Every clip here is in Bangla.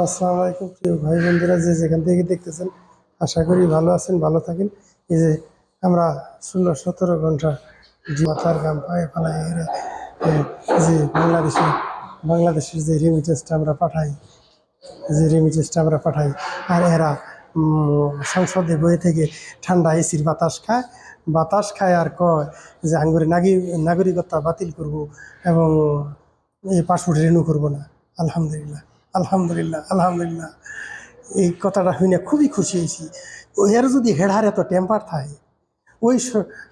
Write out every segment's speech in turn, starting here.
আসসালামু আলাইকুম প্রিয় ভাই বন্ধুরা, যে যেখান থেকে দেখতেছেন আশা করি ভালো আছেন, ভালো থাকেন। এই যে আমরা 16-17 ঘন্টা মাথার ঘাম পায়ে ফেলাই হেরে যে বাংলাদেশের যে রেমিটেন্সটা আমরা পাঠাই, আর এরা সংসদে বয়ে থেকে ঠান্ডা এসির বাতাস খায় আর কয় যে আঙ্গুরে নাগরিকত্ব বাতিল করব এবং এই পাসপোর্ট রিনিউ করবো না। আলহামদুলিল্লাহ, আলহামদুলিল্লাহ, আলহামদুলিল্লাহ। এই কথাটা শুনে খুবই খুশি হয়েছি। এর যদি হেডার এত টেম্পার থাকে,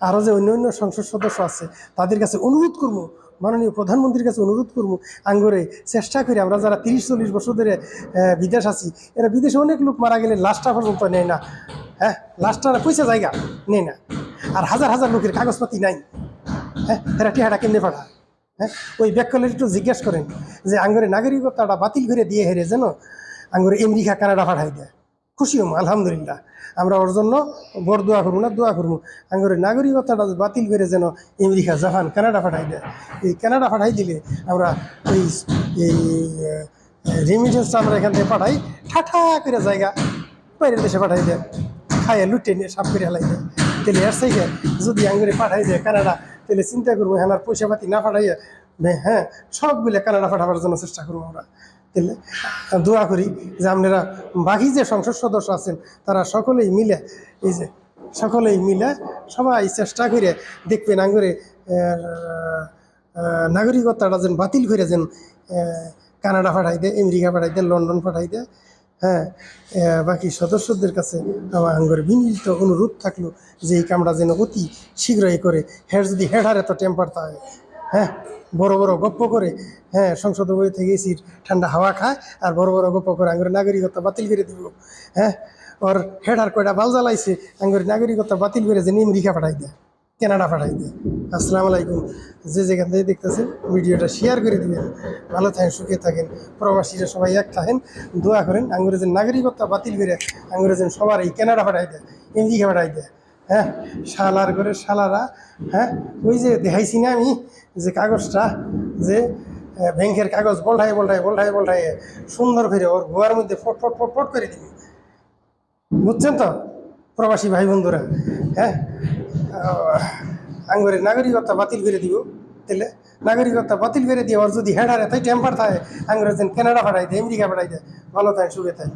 আরও যে অন্য সংসদ সদস্য আছে তাদের কাছে অনুরোধ করবো, মাননীয় প্রধানমন্ত্রীর কাছে অনুরোধ করবো, আঙ্গুরে চেষ্টা করি আমরা যারা 30-40 বছর ধরে বিদেশ আছি, এরা বিদেশে অনেক লোক মারা গেলে লাশটা পর্যন্ত নেয় না। হ্যাঁ, লাশটা পয়সা জায়গা নেই না, আর হাজার হাজার লোকের কাগজপাতি নাই। হ্যাঁ, এরা টিহাটা কেমনে পাঠায়? হ্যাঁ, ওই ব্যাকলের একটু জিজ্ঞেস করেন যে আঙ্গুরে নাগরিকত্বটা বাতিল করে দিয়ে হেরে যেন আঙ্গুরে আমেরিকা কানাডা পাঠাই দেয়, খুশি হম। আলহামদুলিল্লাহ, আমরা ওর জন্য বড় দোয়া করবো না, দোয়া করবো আঙ্গুরে নাগরিকত্বটা বাতিল করে যেন আমেরিকা, জাপান, কানাডা পাঠাই দেয়। এই কানাডা পাঠাই দিলে আমরা ওই এই রেমিটেন্সটা আমরা এখান থেকে পাঠাই, ঠাঠা করে জায়গা বাইরের দেশে পাঠাই দেয়, খাইয়া লুটে নিয়ে সাপ করে হেলাই দেয়। তাহলে এর থেকে যদি আঙ্গুরে পাঠাই দেয় কানাডা, তাহলে চিন্তা করবো হ্যাঁ পয়সা পাতি না পাঠাইয়া হ্যাঁ সবগুলো কানাডা পাঠাবার জন্য চেষ্টা করবো আমরা। তাহলে দোয়া করি যে আপনারা বাকি যে সংসদ সদস্য আছেন তারা সকলেই মিলে সবাই চেষ্টা করে দেখবেন আঙ্গুরে নাগরিকত্বটা যেন বাতিল করে যেন কানাডা পাঠাই দেয়, আমেরিকা পাঠাই দেয়, লন্ডন পাঠাই দেয়। হ্যাঁ, বাকি সদস্যদের কাছে আমার আঙ্গুরে বিনীত অনুরোধ থাকলো যে এই কামটা যেন অতি শীঘ্রই করে। যদি হেডার এত টেম্পার থাকে, হ্যাঁ বড় বড় গপ্প করে, হ্যাঁ সংসদ বই থেকে এসির ঠান্ডা হাওয়া খায় আর বড় বড় গপ্প করে আঙ্গুরে নাগরিকত্ব বাতিল করে দিব। হ্যাঁ, ওর হেডার কয়টা বাল জ্বালাইছে, আঙ্গুরে নাগরিকত্ব বাতিল করে যে আমেরিকা পাঠাই দেয়, কানাডা পাঠাই দেয়। আসসালামু আলাইকুম, যে যেখান থেকে দেখতেছেন ভিডিওটা শেয়ার করে দিবেন। ভালো থাকেন, সুখে থাকেন, প্রবাসীরা সবাই এক থাকেন, দোয়া করেন আঙ্গুরে যে নাগরিকত্ব বাতিল করে আঙ্গুরে যেন সবার এই কানাডা পাঠাই দেয়, আমেরিকা পাঠাই দেয়। হ্যাঁ, শালার করে শালারা। হ্যাঁ, ওই যে দেখাইছি না আমি যে কাগজটা, যে ব্যাংকের কাগজ বলটাই সুন্দর করে ওর গোয়ার মধ্যে ফট ফট ফট ফট করে দিবি, বুঝছেন তো প্রবাসী ভাই বন্ধুরা? হ্যাঁ, আঙ্গুরে নাগরিকত্ব বাতিল করে দিব। তাহলে নাগরিকত্ব বাতিল করে দিয়ে ওর যদি হেডারে তাই টেম্পার থাকে আঙ্গুরে যেন কানাডা পাঠাই দেয়, আমেরিকা পাঠাই দেয়। ভালো থাকে, সুখে থাকে।